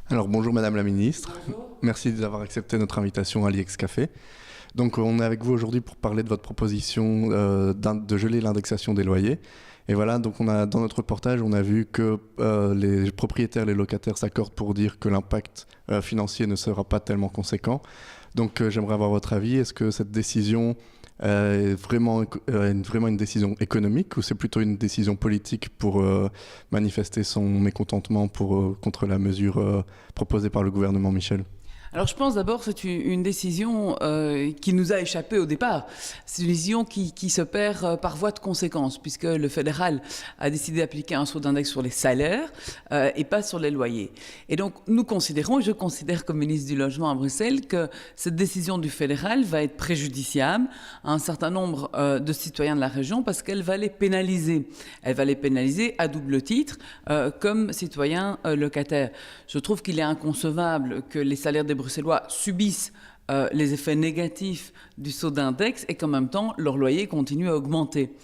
Alors bonjour Madame la Ministre, Bonjour. merci d'avoir accepté notre invitation à l'IEX Café. Donc on est avec vous aujourd'hui pour parler de votre proposition de geler l'indexation des loyers. Et voilà, donc dans notre reportage, on a vu que les propriétaires et les locataires s'accordent pour dire que l'impact financier ne sera pas tellement conséquent. Donc j'aimerais avoir votre avis. Est-ce que cette décision est vraiment une décision économique ou c'est plutôt une décision politique pour manifester son mécontentement contre la mesure proposée par le gouvernement Michel? Alors je pense d'abord que c'est une décision qui nous a échappé au départ. C'est une décision qui se perd par voie de conséquence, puisque le fédéral a décidé d'appliquer un taux d'index sur les salaires et pas sur les loyers. Et donc nous considérons, et je considère comme ministre du Logement à Bruxelles, que cette décision du fédéral va être préjudiciable à un certain nombre de citoyens de la région parce qu'elle va les pénaliser. Elle va les pénaliser à double titre comme citoyens locataires. Je trouve qu'il est inconcevable que les salaires des Bruxellois subissent les effets négatifs du saut d'index et qu'en même temps, leur loyer continue à augmenter.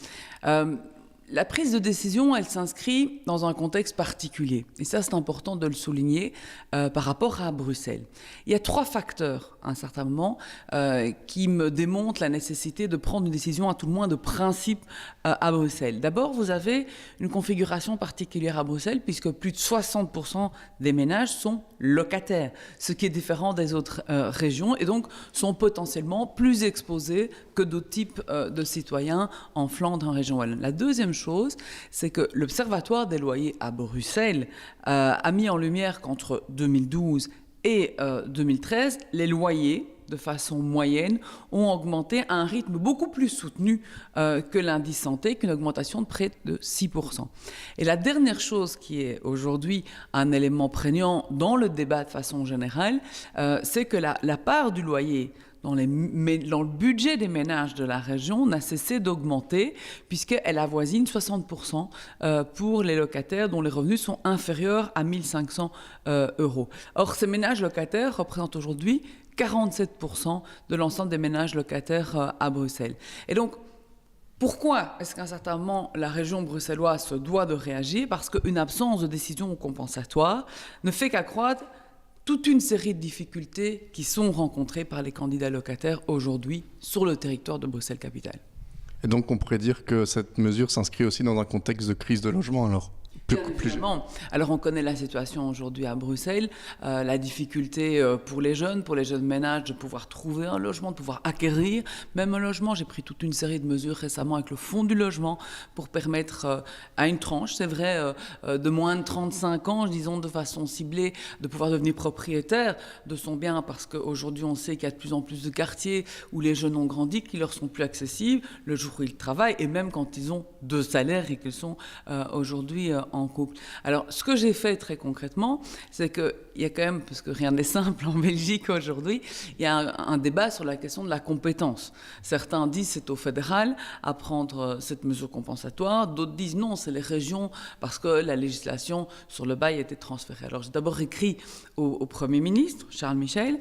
La prise de décision, elle s'inscrit dans un contexte particulier. Et ça, c'est important de le souligner par rapport à Bruxelles. Il y a 3 facteurs, à un certain moment, qui me démontrent la nécessité de prendre une décision, à tout le moins de principe, à Bruxelles. D'abord, vous avez une configuration particulière à Bruxelles, puisque plus de 60% des ménages sont locataires, ce qui est différent des autres régions, et donc sont potentiellement plus exposés que d'autres types de citoyens en Flandre, en région wallonne. La deuxième chose, c'est que l'Observatoire des loyers à Bruxelles a mis en lumière qu'entre 2012 et 2013, les loyers, de façon moyenne, ont augmenté à un rythme beaucoup plus soutenu que l'indice santé, qu'une augmentation de près de 6%. Et la dernière chose qui est aujourd'hui un élément prégnant dans le débat de façon générale, c'est que la part du loyer dans le budget des ménages de la région n'a cessé d'augmenter puisqu'elle avoisine 60% pour les locataires dont les revenus sont inférieurs à 1 500 euros. Or, ces ménages locataires représentent aujourd'hui 47% de l'ensemble des ménages locataires à Bruxelles. Et donc, pourquoi est-ce qu'à un certain moment, la région bruxelloise se doit de réagir? Parce qu'une absence de décision compensatoire ne fait qu'accroître toute une série de difficultés qui sont rencontrées par les candidats locataires aujourd'hui sur le territoire de Bruxelles-Capitale. Et donc on pourrait dire que cette mesure s'inscrit aussi dans un contexte de crise de logement alors? Évidemment. Alors on connaît la situation aujourd'hui à Bruxelles, la difficulté pour les jeunes ménages de pouvoir trouver un logement, de pouvoir acquérir même un logement. J'ai pris toute une série de mesures récemment avec le fonds du logement pour permettre à une tranche, c'est vrai, de moins de 35 ans, disons de façon ciblée, de pouvoir devenir propriétaire de son bien, parce qu'aujourd'hui on sait qu'il y a de plus en plus de quartiers où les jeunes ont grandi, qui leur sont plus accessibles le jour où ils travaillent et même quand ils ont 2 salaires et qu'ils sont aujourd'hui en couple. Alors, ce que j'ai fait très concrètement, c'est qu'il y a quand même, parce que rien n'est simple en Belgique aujourd'hui, il y a un débat sur la question de la compétence. Certains disent c'est au fédéral à prendre cette mesure compensatoire, d'autres disent non, c'est les régions parce que la législation sur le bail a été transférée. Alors, j'ai d'abord écrit au Premier ministre, Charles Michel,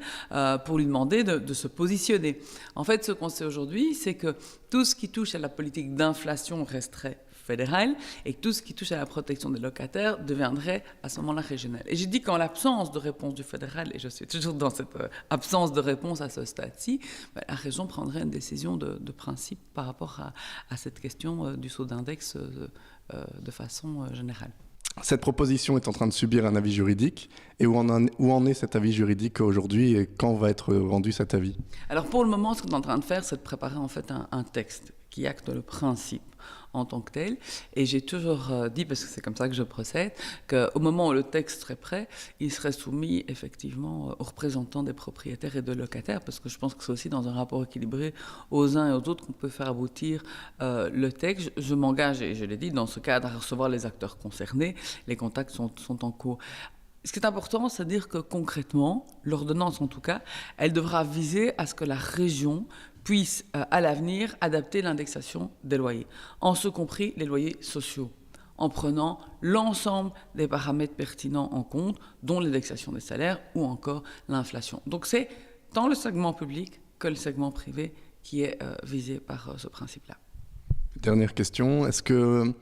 pour lui demander de se positionner. En fait, ce qu'on sait aujourd'hui, c'est que tout ce qui touche à la politique d'inflation resterait fédéral et que tout ce qui touche à la protection des locataires deviendrait à ce moment-là régional. Et j'ai dit qu'en l'absence de réponse du fédéral, et je suis toujours dans cette absence de réponse à ce stade-ci, la région prendrait une décision de principe par rapport à cette question du saut d'index de façon générale. Cette proposition est en train de subir un avis juridique. Et où en est cet avis juridique aujourd'hui et quand va être rendu cet avis? Alors pour le moment, ce qu'on est en train de faire, c'est de préparer en fait un texte qui acte le principe en tant que tel. Et j'ai toujours dit, parce que c'est comme ça que je procède, qu'au moment où le texte serait prêt, il serait soumis effectivement aux représentants des propriétaires et de locataires, parce que je pense que c'est aussi dans un rapport équilibré aux uns et aux autres qu'on peut faire aboutir le texte. Je m'engage, et je l'ai dit, dans ce cadre à recevoir les acteurs concernés. Les contacts sont en cours. Ce qui est important, c'est de dire que concrètement, l'ordonnance en tout cas, elle devra viser à ce que la région puisse à l'avenir adapter l'indexation des loyers, en ce compris les loyers sociaux, en prenant l'ensemble des paramètres pertinents en compte, dont l'indexation des salaires ou encore l'inflation. Donc c'est tant le segment public que le segment privé qui est visé par ce principe-là. Dernière question, est-ce que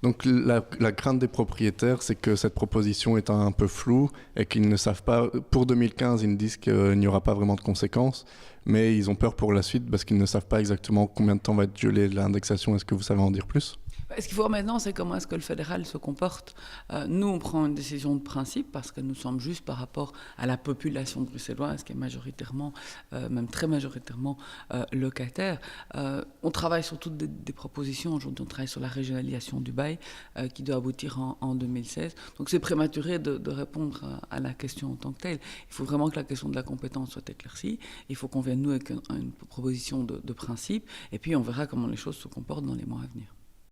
Donc la crainte des propriétaires, c'est que cette proposition est un peu floue et qu'ils ne savent pas. Pour 2015, ils nous disent qu'il n'y aura pas vraiment de conséquences, mais ils ont peur pour la suite parce qu'ils ne savent pas exactement combien de temps va être gelée l'indexation. Est-ce que vous savez en dire plus ? Ce qu'il faut voir maintenant, c'est comment est-ce que le fédéral se comporte. Nous, on prend une décision de principe parce que nous sommes juste par rapport à la population bruxelloise qui est majoritairement, même très majoritairement locataire. On travaille sur toutes des propositions. Aujourd'hui, on travaille sur la régionalisation du bail qui doit aboutir en 2016. Donc c'est prématuré de répondre à la question en tant que telle. Il faut vraiment que la question de la compétence soit éclaircie. Il faut qu'on vienne, nous, avec une proposition de principe. Et puis, on verra comment les choses se comportent dans les mois à venir.